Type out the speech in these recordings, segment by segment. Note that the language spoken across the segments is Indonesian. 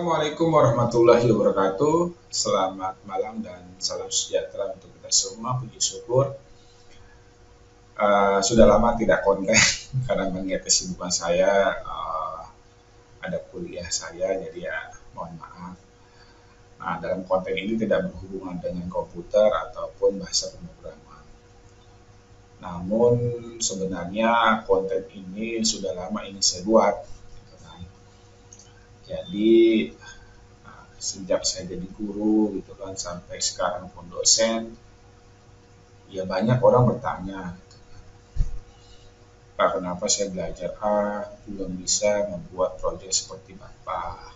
Assalamualaikum warahmatullahi wabarakatuh. Selamat malam dan salam sejahtera untuk kita semua. Puji syukur. Sudah lama tidak konten karena mengingat kesibukan saya, ada kuliah saya, jadi ya mohon maaf. Nah, dalam konten ini tidak berhubungan dengan komputer ataupun bahasa pemrograman. Namun sebenarnya konten ini sudah lama ingin saya buat. Jadi sejak saya jadi guru gitu kan sampai sekarang pun dosen, ya banyak orang bertanya gitu kan, Pak, kenapa saya belajar belum bisa membuat proyek seperti Bapak.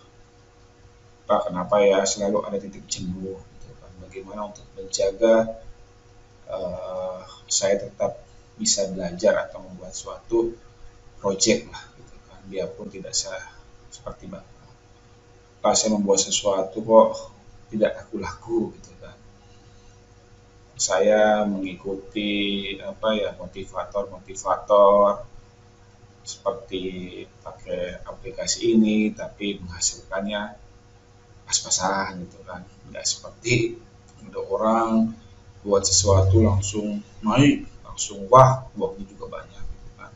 Pak, kenapa ya selalu ada titik jenuh gitu kan. Bagaimana untuk menjaga saya tetap bisa belajar atau membuat suatu proyek lah gitu kan, biarpun tidak seperti Bapak. Pas saya membuat sesuatu kok tidak laku-laku gitu kan. Saya mengikuti motivator seperti pakai aplikasi ini, tapi menghasilkannya pas-pasan gitu kan. Nggak seperti ada orang buat sesuatu langsung naik, langsung wah, uangnya juga banyak gitu kan.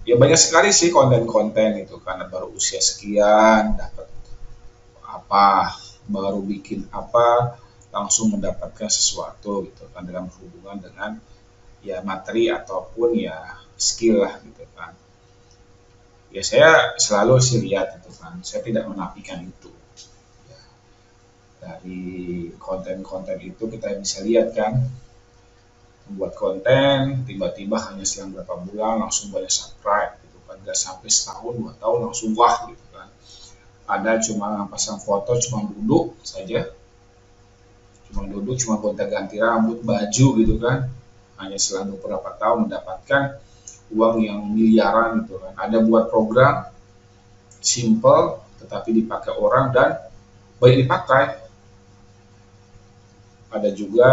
Ya banyak sekali sih konten-konten itu karena baru usia sekian dapat apa, baru bikin apa, langsung mendapatkan sesuatu gitu kan dalam hubungan dengan ya materi ataupun ya skill lah gitu kan. Ya saya selalu sih lihat itu kan, saya tidak menafikan itu. Ya, dari konten-konten itu kita bisa lihat kan, membuat konten tiba-tiba hanya selang berapa bulan langsung banyak subscribe gitu kan, nggak sampai setahun 2 tahun langsung wah gitu kan. Ada cuma pasang foto, cuma duduk saja, cuma gonta-ganti rambut, baju gitu kan, hanya selang beberapa tahun mendapatkan uang yang miliaran gitu kan. Ada buat program simple tetapi dipakai orang dan baik dipakai. Ada juga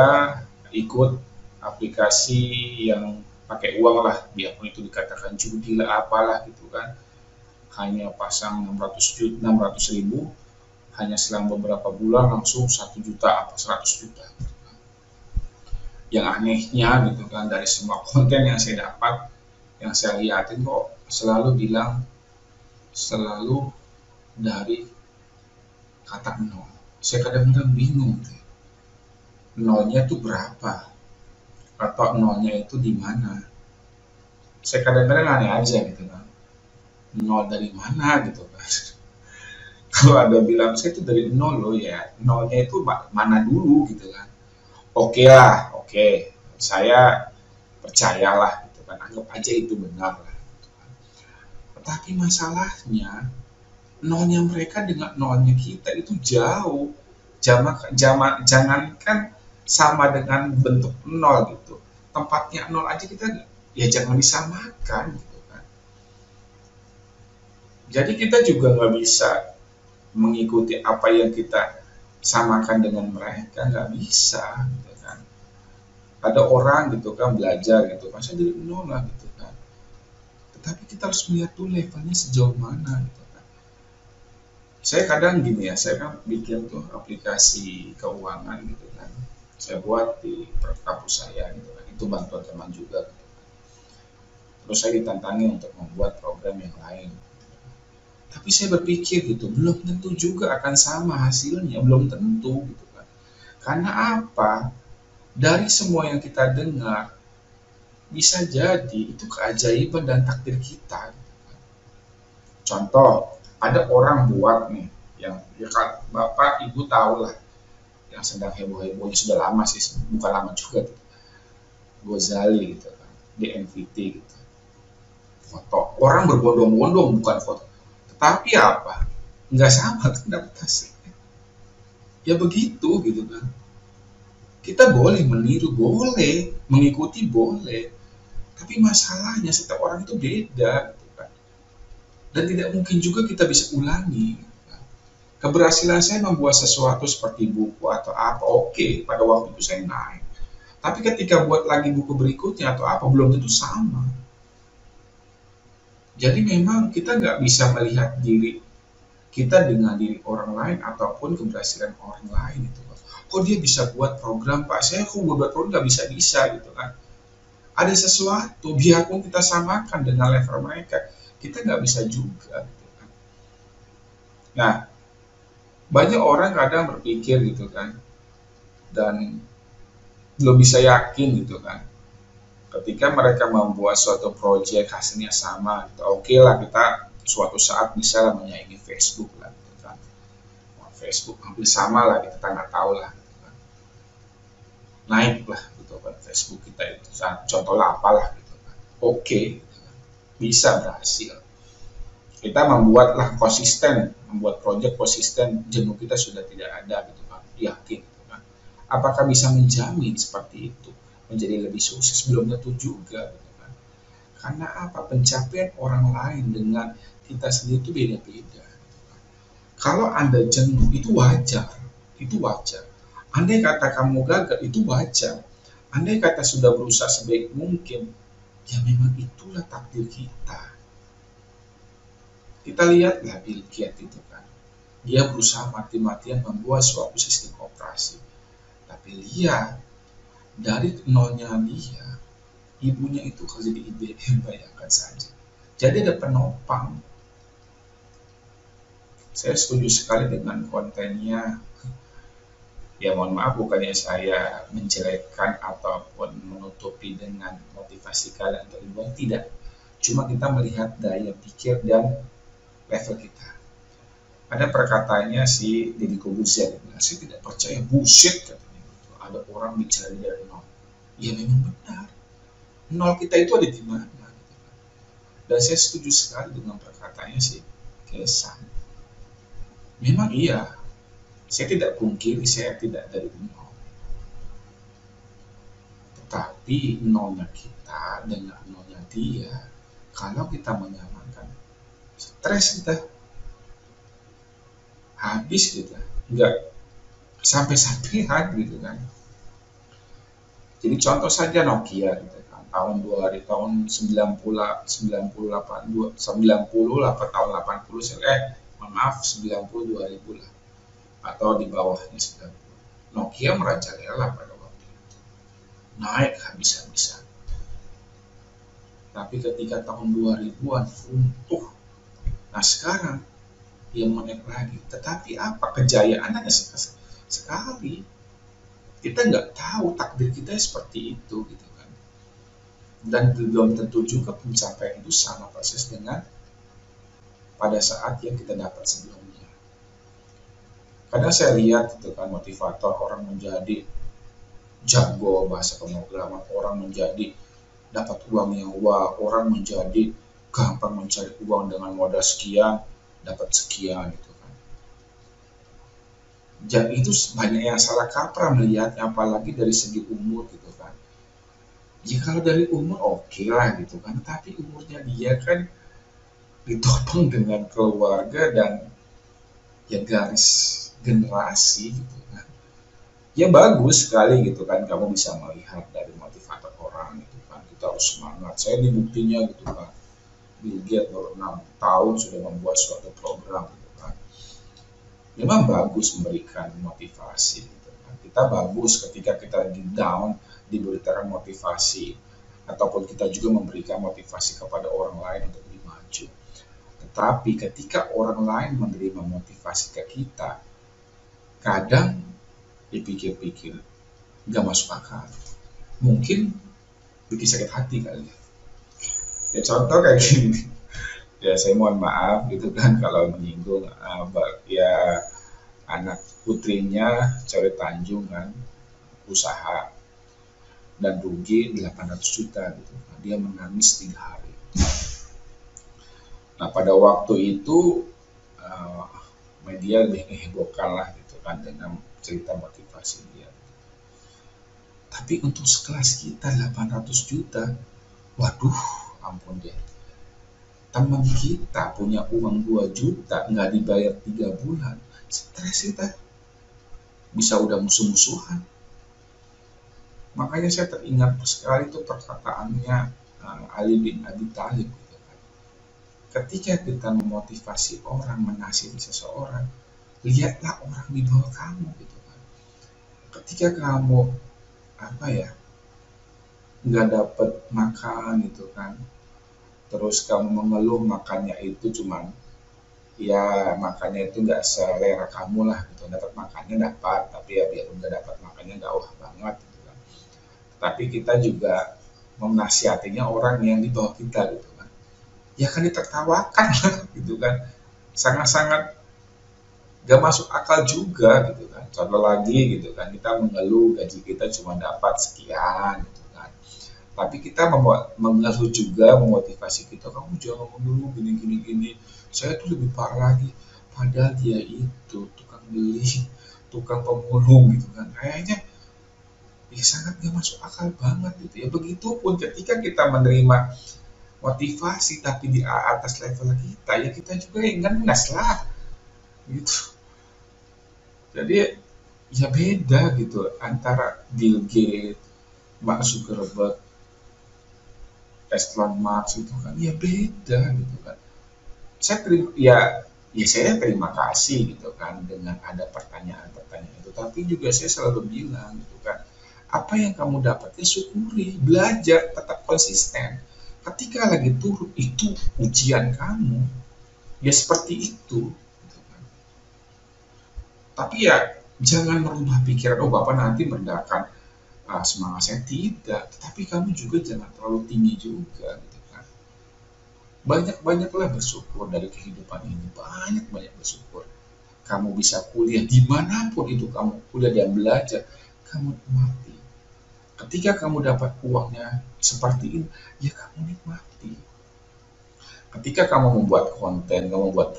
ikut aplikasi yang pakai uang lah, biarpun itu dikatakan judi lah apalah gitu kan, hanya pasang 600 ribu, hanya selang beberapa bulan langsung 1 juta apa 100 juta. Yang anehnya gitu kan, dari semua konten yang saya dapat, yang saya lihatin kok selalu bilang selalu dari kata nol. Saya kadang-kadang bingung, nolnya itu berapa atau nolnya itu di mana. Saya kadang-kadang aneh aja gitu kan, nol dari mana gitu kan. Kalau ada bilang saya itu dari nol loh, ya nolnya itu mana dulu gitu kan. Oke lah, oke, saya percayalah gitu kan, anggap aja itu benar lah gitu kan. Tetapi masalahnya nolnya mereka dengan nolnya kita itu jauh. Jangankan sama dengan bentuk nol gitu, tempatnya nol aja kita ya jangan disamakan gitu kan. Jadi kita juga nggak bisa mengikuti apa yang kita samakan dengan mereka, nggak bisa gitu kan. Ada orang gitu kan belajar gitu kan, saya dari nol lah gitu kan, tetapi kita harus melihat tuh levelnya sejauh mana gitu kan. Saya kadang gini ya, saya kan bikin tuh aplikasi keuangan gitu kan, saya buat di kampus saya gitu kan, itu bantuan teman juga gitu kan. Terus saya ditantangi untuk membuat program yang lain. Tapi saya berpikir gitu, belum tentu juga akan sama hasilnya, belum tentu gitu kan. Karena apa? Dari semua yang kita dengar, bisa jadi itu keajaiban dan takdir kita. Gitu kan. Contoh, ada orang buat nih, yang ya kan, Bapak Ibu tahu lah, yang sedang heboh-hebohnya sudah lama sih, bukan lama juga gitu. Gozali gitu kan, di NVT gitu. Foto, orang berbondong-bondong bukan foto. Tapi apa? Nggak sama kan dapat hasilnya. Ya begitu gitu kan. Kita boleh meniru, boleh mengikuti, boleh. Tapi masalahnya setiap orang itu beda gitu kan. Dan tidak mungkin juga kita bisa ulangi. Gitu kan. Keberhasilan saya membuat sesuatu seperti buku atau apa, oke, pada waktu itu saya naik. Tapi ketika buat lagi buku berikutnya atau apa, belum tentu sama. Jadi memang kita nggak bisa melihat diri kita dengan diri orang lain ataupun keberhasilan orang lain itu, kok dia bisa buat program Pak, saya kok buat program nggak bisa gitu kan. Ada sesuatu, biarpun kita samakan dengan level mereka, kita nggak bisa juga gitu kan. Nah, banyak orang kadang berpikir gitu kan, dan belum bisa yakin gitu kan, ketika mereka membuat suatu proyek hasilnya sama gitu. Oke lah, kita suatu saat bisa menyaingi Facebook lah gitu kan. Facebook hampir sama lah, kita nggak tahu lah gitu kan. Naik lah gitu kan Facebook kita itu, contoh lah apalah gitu kan. Oke, gitu kan. Bisa berhasil. Kita membuatlah konsisten, membuat proyek konsisten, jenuh kita sudah tidak ada gitu kan, yakin gitu kan. Apakah bisa menjamin seperti itu menjadi lebih sukses? Belum tentu juga gitu kan. Karena apa? Pencapaian orang lain dengan kita sendiri itu beda-beda gitu kan. Kalau Anda jenuh itu wajar, itu wajar. Andai kata kamu gagal itu wajar. Andai kata sudah berusaha sebaik mungkin, ya memang itulah takdir kita. Kita lihatlah Bill Gates itu kan, dia berusaha mati-matian membuat suatu sistem operasi. Tapi lihat, dari nolnya dia, ibunya itu kerja di IBM, bayangkan saja. Jadi ada penopang. Saya setuju sekali dengan kontennya. Ya mohon maaf, bukannya saya menjelekkan ataupun menutupi dengan motivasi kalian untuk dibuang, tidak. Cuma kita melihat daya pikir dan level kita. Ada perkataannya si Deddy Corbuzier, saya tidak percaya, bullshit katanya. Ada orang bicara dari nol. Ya memang benar. Nol kita itu ada di mana? Dan saya setuju sekali dengan perkataannya si Kesan. Memang iya, saya tidak pungkiri saya tidak dari nol. Tetapi nolnya kita dengan nolnya dia, kalau kita menyamakan, stres kita, habis kita, nggak sampai-sampai gitu kan. Jadi contoh saja Nokia gitu kan, tahun 90 lah, atau di bawahnya 90. Nokia merajalela pada waktu itu, naik habis-habisan. Tapi ketika tahun 2000-an runtuh. Nah sekarang dia menaik lagi, tetapi apa kejayaannya sekali. Kita nggak tahu takdir kita seperti itu gitu kan, dan belum tentu juga pencapaian itu sama persis dengan pada saat yang kita dapat sebelumnya. Kadang saya lihat gitu kan, motivator orang menjadi jago bahasa pemrograman, orang menjadi dapat uang yang wah, orang menjadi gampang mencari uang dengan modal sekian dapat sekian gitu kan. Jadi itu banyak yang salah kaprah melihatnya, apalagi dari segi umur gitu kan. Ya kalau dari umur oke lah gitu kan, tapi umurnya dia kan ditopang dengan keluarga dan ya garis generasi gitu kan. Ya bagus sekali gitu kan, kamu bisa melihat dari motivator orang gitu kan, kita harus semangat. Saya ini buktinya gitu kan, Bill Gates baru 6 tahun sudah membuat suatu program gitu kan. Memang bagus memberikan motivasi gitu kan. Kita bagus ketika kita lagi down diberikan motivasi, ataupun kita juga memberikan motivasi kepada orang lain untuk lebih maju. Tetapi ketika orang lain menerima motivasi ke kita, kadang dipikir-pikir gak masuk akal, mungkin bikin sakit hati kali ya. Ya contoh kayak gini, ya saya mohon maaf gitu kan kalau menyinggung ya anak putrinya Coret Tanjung kan, usaha dan rugi 800 juta gitu. Nah, dia menangis 3 hari. Nah pada waktu itu media lebih menghebohkan lah gitu kan dengan cerita motivasi dia. Tapi untuk sekelas kita 800 juta, waduh ampun deh. Teman kita punya uang 2 juta nggak dibayar 3 bulan, stres kita, bisa udah musuh-musuhan. Makanya saya teringat sekali itu perkataannya Ali bin Abi Thalib gitu kan. Ketika kita memotivasi orang, menasihati seseorang, lihatlah orang di bawah kamu gitu kan. Ketika kamu apa ya, nggak dapat makan gitu kan, terus kamu mengeluh makannya itu cuman ya makannya itu nggak selera kamu lah gitu, dapat makannya dapat, tapi ya biar nggak dapat makannya nggak wah banget gitu kan. Tapi kita juga menasihatinya orang yang di bawah kita gitu kan, ya kan ditertawakan lah gitu kan, sangat-sangat gak masuk akal juga gitu kan. Contoh lagi gitu kan, kita mengeluh gaji kita cuma dapat sekian gitu kan, tapi kita mengeluh juga memotivasi kita, kamu jangan mengeluh gini gini gini, saya tuh lebih parah lagi, padahal dia itu tukang beli, tukang pemulung gitu kan, kayaknya ya sangat gak masuk akal banget gitu ya. Begitupun ketika kita menerima motivasi tapi di atas level kita, ya kita juga yang ngenes lah gitu. Jadi ya beda gitu antara Bill Gates, Mark Zuckerberg, Elon Musk itu kan, ya beda gitu kan. Saya terima, saya terima kasih gitu kan dengan ada pertanyaan-pertanyaan itu, tapi juga saya selalu bilang gitu kan, apa yang kamu dapat ya syukuri, belajar, tetap konsisten. Ketika lagi turun itu ujian kamu, ya seperti itu gitu kan. Tapi ya jangan merubah pikiran, oh bapak nanti merendahkan semangat saya, tidak, tetapi kamu juga jangan terlalu tinggi juga gitu kan. Banyak-banyaklah bersyukur dari kehidupan ini, banyak-banyak bersyukur. Kamu bisa kuliah dimanapun itu, kamu kuliah dan belajar, kamu nikmati. Ketika kamu dapat uangnya seperti ini, ya kamu nikmati. Ketika kamu membuat konten, kamu membuat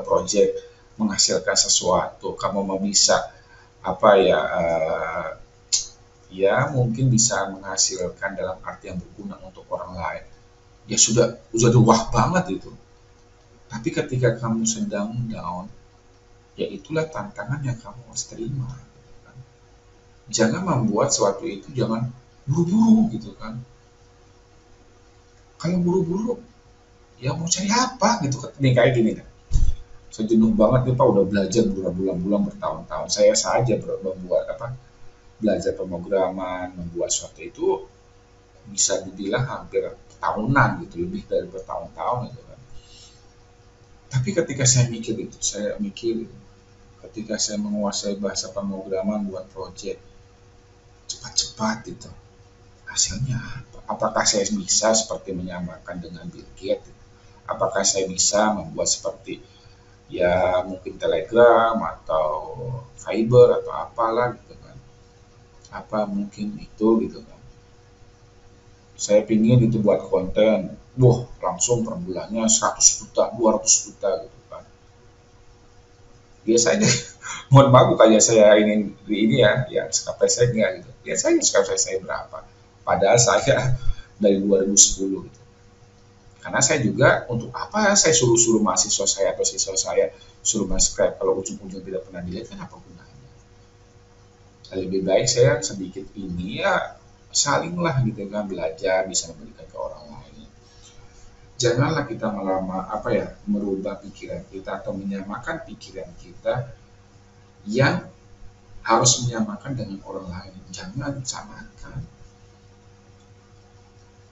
project, menghasilkan sesuatu, kamu mau bisa apa ya, ya mungkin bisa menghasilkan dalam arti yang berguna untuk orang lain, ya sudah wah banget itu. Tapi ketika kamu sedang down, ya itulah tantangan yang kamu harus terima gitu kan. Jangan membuat suatu itu, jangan buru-buru gitu kan. Kalau buru-buru ya mau cari apa gitu kan. Nih kayak gini kan, saya jenuh banget nih pak, udah belajar bulan-bulan bertahun-tahun, saya saja membuat belajar pemrograman, membuat suatu itu bisa dibilang hampir tahunan gitu, lebih dari bertahun-tahun gitu kan. Tapi ketika saya mikir itu, ketika saya menguasai bahasa pemrograman buat project cepat-cepat gitu, hasilnya apa? Apakah saya bisa seperti menyamakan dengan Bill Gates? Apakah saya bisa membuat seperti ya mungkin Telegram atau Fiber atau apalah gitu kan? Apa mungkin itu gitu kan? Saya pingin itu buat konten, wah langsung per bulannya 100 juta, 200 juta gitu kan. Biasanya mohon maaf bukannya saya ingin ini ya SKP saya enggak gitu. Biasanya SKP saya berapa? Padahal saya dari 2010 gitu. Karena saya juga untuk apa saya suruh mahasiswa saya atau siswa saya suruh subscribe kalau ujung-ujung tidak pernah dilihat, kan apa gunanya? Lebih baik saya sedikit ini ya salinglah gitu kan, belajar bisa memberikan ke orang lain. Janganlah kita merubah pikiran kita atau menyamakan pikiran kita yang harus menyamakan dengan orang lain. Jangan samakan.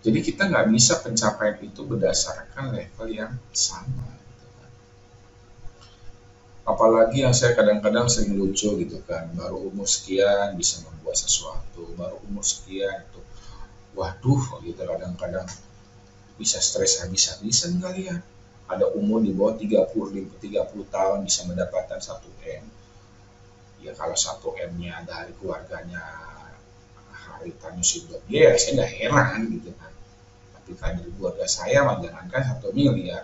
Jadi kita nggak bisa pencapaian itu berdasarkan level yang sama. Apalagi yang saya kadang-kadang sering lucu gitu kan, baru umur sekian bisa membuat sesuatu, baru umur sekian itu, waduh gitu kadang-kadang bisa stres habis-habisan kali ya. Ada umur di bawah 30 tahun bisa mendapatkan 1 M. Ya kalau 1 M-nya dari keluarganya haritanya sudah dia, ya saya nggak heran gitu kan. Tapi kan dari keluarga saya jangankan 1 miliar,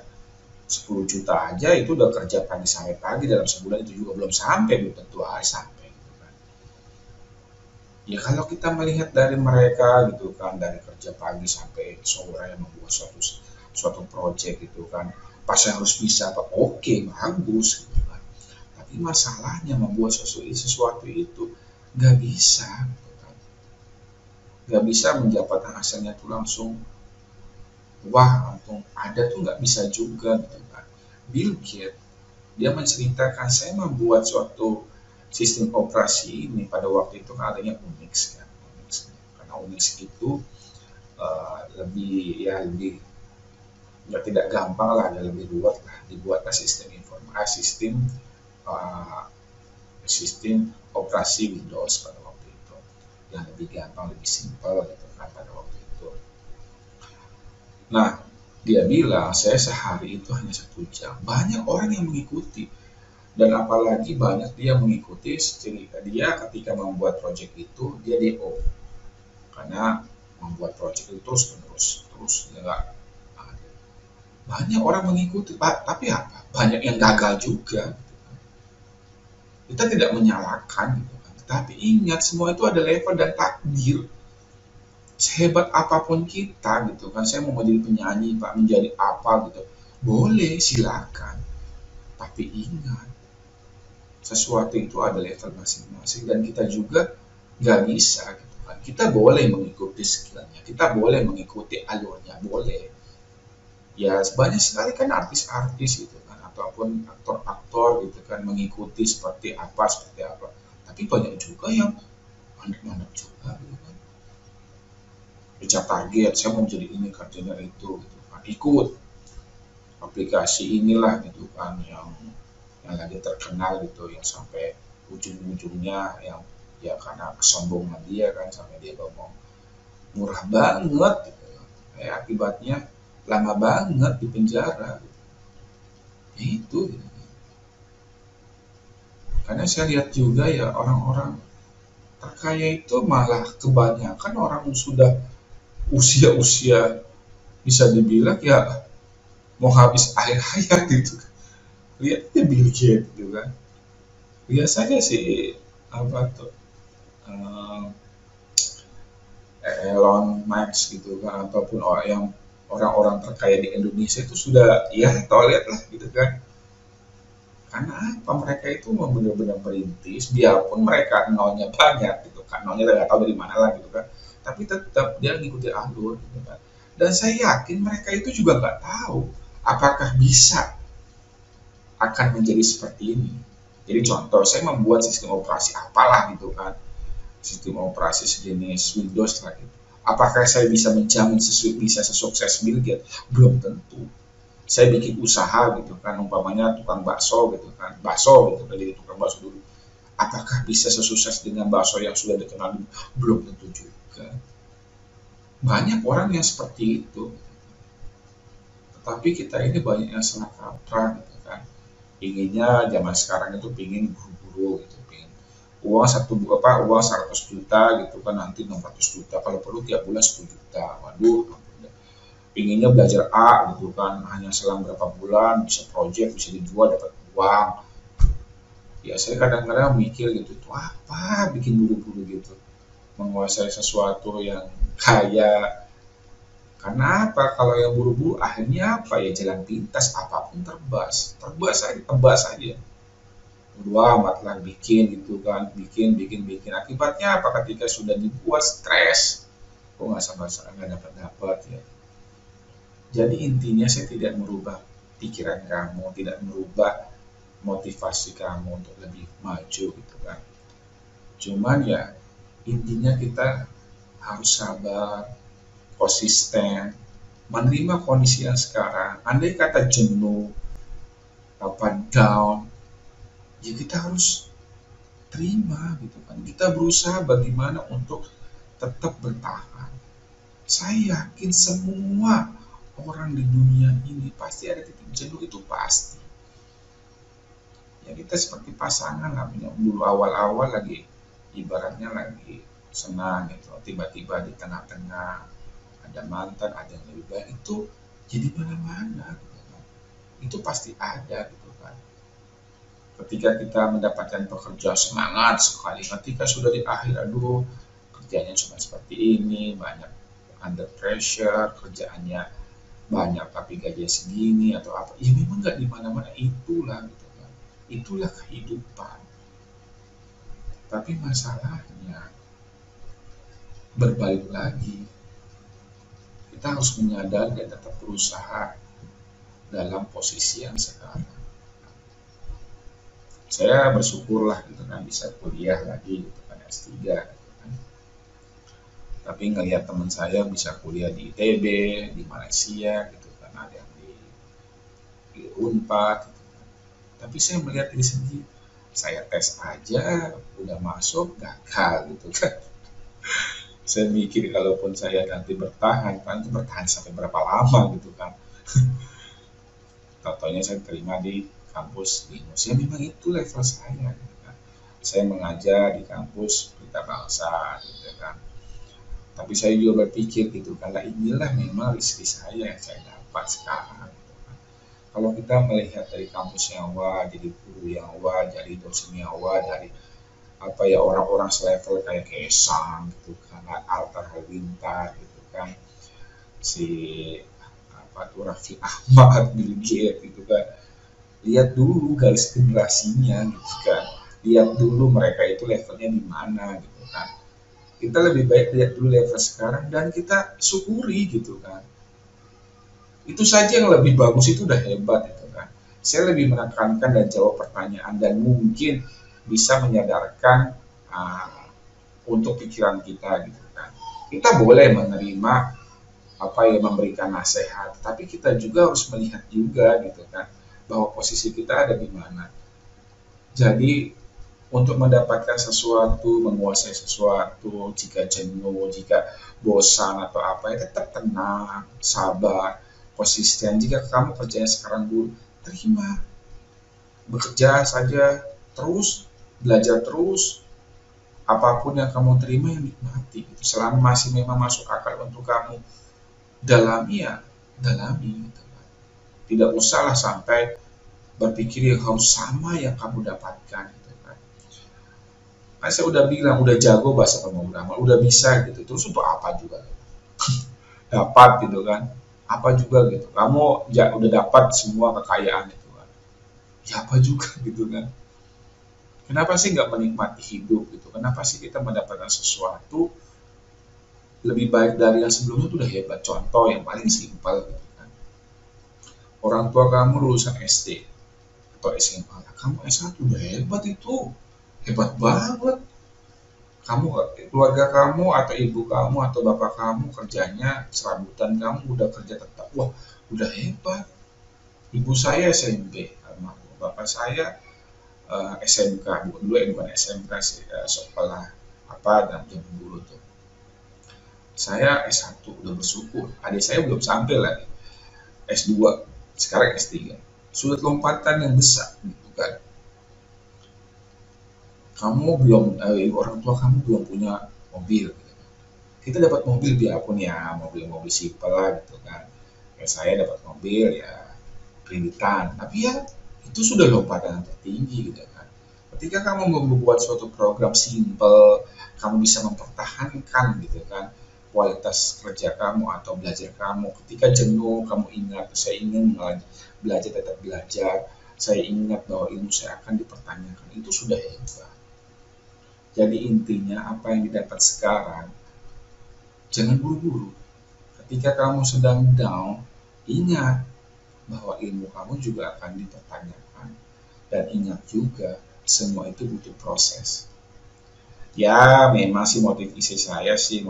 10 juta aja itu udah kerja pagi sampai pagi, dalam sebulan itu juga belum sampai, belum tentu hari sampai gitu kan. Ya kalau kita melihat dari mereka gitu kan, dari kerja pagi sampai sore membuat suatu project gitu kan, pasti harus bisa apa, oke bagus gitu kan. Tapi masalahnya membuat sesuatu itu nggak bisa gitu kan. Nggak bisa mendapatkan hasilnya itu langsung wah untung ada tuh nggak bisa juga gitu kan. Bill Gates dia menceritakan saya membuat suatu sistem operasi ini pada waktu itu kan adanya Unix kan. Unix. Karena Unix itu lebih ya lebih ya tidak gampang lah, ada lebih ruwet lah, dibuatlah sistem informasi uh, sistem operasi Windows pada waktu itu yang lebih gampang, lebih simpel gitu kan pada waktu itu. Nah, dia bilang saya sehari itu hanya 1 jam. Banyak orang yang mengikuti, dan apalagi banyak dia mengikuti dia ketika membuat project itu dia DO, karena membuat project itu terus dia nggak, banyak orang mengikuti Pak, tapi apa, banyak yang gagal juga. Kita tidak menyalahkan gitu kan, tapi ingat semua itu ada level dan takdir. Sehebat apapun kita gitu kan, saya mau menjadi penyanyi Pak, menjadi apa gitu, boleh silakan, tapi ingat sesuatu itu ada level masing-masing, dan kita juga nggak bisa gitu kan. Kita boleh mengikuti skillnya, kita boleh mengikuti alurnya, boleh. Ya banyak sekali kan artis-artis gitu kan, ataupun aktor-aktor gitu kan mengikuti seperti apa, tapi banyak juga yang mandek-mandek juga gitu kan, kejar target, saya mau jadi ini kerjanya itu gitu kan, ikut aplikasi inilah gitu kan yang lagi terkenal gitu, yang sampai ujung-ujungnya yang ya karena kesombongan dia kan sampai dia ngomong murah banget gitu. Akibatnya lama banget di penjara itu gitu. Karena saya lihat juga ya orang-orang terkaya itu malah kebanyakan orang sudah usia-usia bisa dibilang ya mau habis akhir hayat gitu. Lihat aja Bill Gates gitu kan, biasanya sih apa tuh, eh, Elon Musk gitu kan, ataupun orang-orang terkaya di Indonesia itu sudah ya toilet lah gitu kan. Karena apa, mereka itu mau benar-benar merintis, biarpun mereka nolnya banyak gitu kan, nolnya nggak tahu dari mana lah gitu kan, tapi tetap dia ngikuti alur gitu kan. Dan saya yakin mereka itu juga nggak tahu apakah bisa akan menjadi seperti ini. Jadi contoh, saya membuat sistem operasi apalah gitu kan, sistem operasi sejenis Windows lah gitu. Apakah saya bisa menjamin bisa sesukses Bill Gates? Belum tentu. Saya bikin usaha gitu kan, umpamanya tukang bakso gitu kan, bakso gitu kan, jadi tukang bakso dulu. Apakah bisa sesukses dengan bakso yang sudah dikenal? Belum tentu juga. Banyak orang yang seperti itu. Tetapi kita ini banyak yang salah kaprah gitu kan. Inginnya zaman sekarang itu pingin buru-buru gitu, pingin uang uang 100 juta gitu kan, nanti 600 juta, kalau perlu tiap bulan 10 juta. Waduh, pinginnya belajar A gitu kan, hanya selang berapa bulan bisa project, bisa dijual dapat uang. Ya saya kadang-kadang mikir gitu, itu apa bikin buru-buru gitu, menguasai sesuatu yang kaya. Karena apa, kalau yang buru-buru akhirnya apa ya, jalan pintas apapun tebas aja. Dua amat lah bikin gitu kan, bikin, akibatnya apa, ketika sudah dibuat stres, kok nggak sabar-sabar nggak dapat ya. Jadi intinya saya tidak merubah pikiran kamu, tidak merubah motivasi kamu untuk lebih maju gitu kan. Cuman ya intinya kita harus sabar, konsisten, menerima kondisi yang sekarang. Andai kata jenuh, apa down, ya kita harus terima gitu kan. Kita berusaha bagaimana untuk tetap bertahan. Saya yakin semua orang di dunia ini pasti ada titik jenuh, itu pasti. Ya kita seperti pasangan lah, dulu awal-awal lagi ibaratnya lagi senang gitu, tiba-tiba di tengah-tengah ada mantan, ada yang lebih baik, itu jadi mana-mana gitu kan. Itu pasti ada gitu kan. Ketika kita mendapatkan pekerja semangat sekali, ketika sudah di akhir, aduh kerjanya cuma seperti ini, banyak under pressure, kerjaannya banyak tapi gajinya segini atau apa, ya memang nggak di mana-mana, itulah gitu kan, itulah kehidupan. Tapi masalahnya berbalik lagi, kita harus menyadari dan tetap berusaha dalam posisi yang sekarang. Saya bersyukurlah gitu kan bisa kuliah lagi gitu kan S3 gitu kan. Tapi ngelihat teman saya bisa kuliah di ITB, di Malaysia gitu kan, ada yang di Unpad gitu kan. Tapi saya melihat diri sendiri, saya tes aja udah masuk gagal gitu kan. Saya mikir kalaupun saya nanti bertahan, kan itu bertahan sampai berapa lama gitu kan. Contohnya saya terima di kampus Binus, ya memang itu level saya gitu kan. Saya mengajar di kampus Pelita Bangsa gitu kan. Tapi saya juga berpikir gitu, karena inilah memang rezeki saya yang saya dapat sekarang gitu kan. Kalau kita melihat dari kampus yang wah, jadi guru yang wah, jadi dosen yang wah, dari apa ya orang-orang selevel kayak Kesang gitu kan, Altar Halilintar gitu kan, si apa tuh Raffi Ahmad, Bill Gates gitu kan. Lihat dulu garis generasinya gitu kan, lihat dulu mereka itu levelnya di mana gitu kan. Kita lebih baik lihat dulu level sekarang dan kita syukuri gitu kan. Itu saja yang lebih bagus, itu udah hebat gitu kan. Saya lebih menekankan dan jawab pertanyaan dan mungkin bisa menyadarkan untuk pikiran kita gitu kan. Kita boleh menerima apa yang memberikan nasihat, tapi kita juga harus melihat juga gitu kan, bahwa posisi kita ada di mana. Jadi untuk mendapatkan sesuatu, menguasai sesuatu, jika jenuh, jika bosan atau apa, ya tetap tenang, sabar, konsisten. Jika kamu kerjanya sekarang dulu, terima, bekerja saja, terus belajar terus, apapun yang kamu terima yang nikmati. Gitu. Selama masih memang masuk akal untuk kamu dalami, ya dalami. Gitu. Tidak usahlah sampai berpikir yang harus sama yang kamu dapatkan gitu kan. Nah, saya udah bilang udah jago bahasa pemrograman, udah bisa gitu, terus untuk apa juga dapat gitu kan, apa juga gitu, kamu ya udah dapat semua kekayaan itu kan, ya apa juga gitu kan. Kenapa sih nggak menikmati hidup gitu, kenapa sih kita mendapatkan sesuatu lebih baik dari yang sebelumnya, itu udah hebat. Contoh yang paling simpel gitu kan, orang tua kamu lulusan SD atau SMA, kamu S1 udah hebat, itu hebat banget. Kamu, keluarga kamu atau ibu kamu atau bapak kamu kerjanya serabutan, kamu udah kerja tetap, wah udah hebat. Ibu saya SMP, bapak saya SMK, dulu bukan SMK sih, sekolah apa dan jam dulu tuh. Saya S1 udah bersyukur, adik saya belum sampai lagi S2, sekarang S3. Sudah lompatan yang besar gitu kan. Kamu belum, orang tua kamu belum punya mobil gitu kan. Kita dapat mobil biarpun ya mobil-mobil simpel lah gitu kan. Kayak saya dapat mobil ya kreditan, tapi ya itu sudah lompatan tertinggi gitu kan. Ketika kamu membuat suatu program simpel, kamu bisa mempertahankan gitu kan kualitas kerja kamu atau belajar kamu. Ketika jenuh, kamu ingat, saya ingin belajar, tetap belajar, saya ingat bahwa ilmu saya akan dipertanyakan, itu sudah hebat. Jadi intinya apa yang didapat sekarang, jangan buru-buru. Ketika kamu sedang down, ingat bahwa ilmu kamu juga akan dipertanyakan. Dan ingat juga, semua itu butuh proses. Ya memang sih motivasi saya sih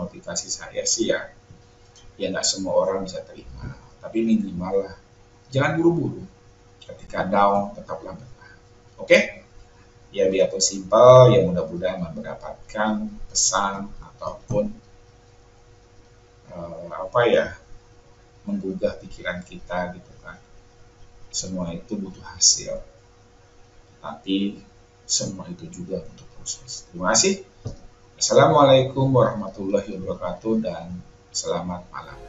ya nggak semua orang bisa terima, tapi minimal lah jangan buru-buru. Ketika down tetaplah bertahan. Oke? Ya biarpun simpel, ya mudah-mudahan mendapatkan pesan ataupun menggugah pikiran kita gitu kan. Semua itu butuh hasil, tapi semua itu juga butuh proses. Terima kasih. Assalamualaikum warahmatullahi wabarakatuh dan selamat malam.